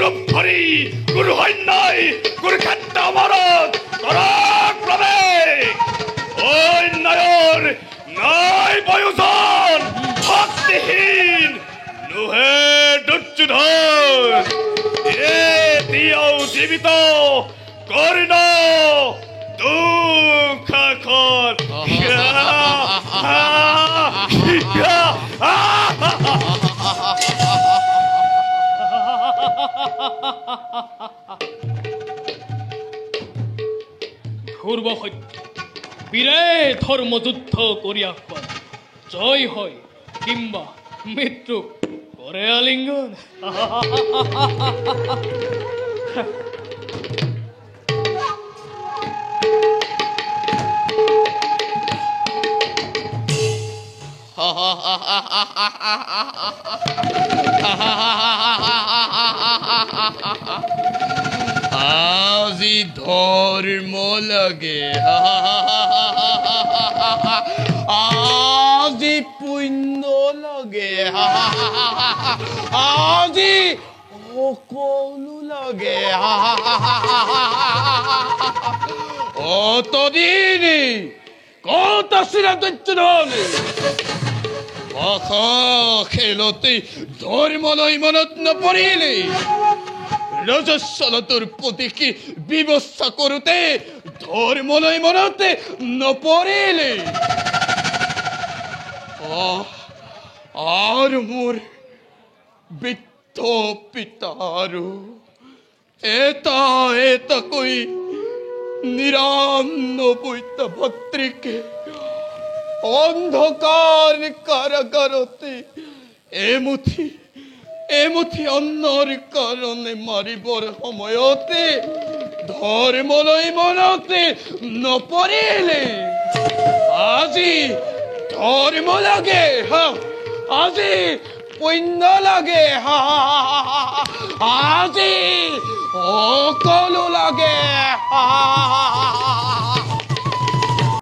গুরুপ ধরি গুরু হয় নাই গুরু ক্ষেত্র অমরত করক প্রবেশ ওই নয়র নাই বয়সন ভক্তিহীন নুহে দুর্যোধন এ দিয়াও জীবিত কর্ণ দুঃখ কর ধ্রুব সত্য বীরে ধর্মযুদ্ধ করিয়া জয় হয় কিংবা মৃত্যু করে আলিঙ্গন আজি ধর্ম লাগে আজি পুণ্য লাগে আজি সকলো লাগে অতদিনে কত আছিল দুৰ্যোধন খেলতে ধৰ্ম নয় মনত নপৰিলে ৰজস্বলতৰ প্ৰতীকে বিবস্থা কৰতে ধৰ্ম নয় মনতে নপৰিলে আৰ মোৰ বৃদ্ধ পিতাৰু এটা কই নিৰান্নবইত ভত্ৰিকে অন্ধকাৰ কাৰাগাৰতে এমুঠি অন্যৰ কাৰণে মাৰিবৰ সময়তে ধৰ্মলৈ মনতে নপৰিলে আজি ধৰ্ম লাগে আজি পুণ্য লাগে আজি সকলো লাগে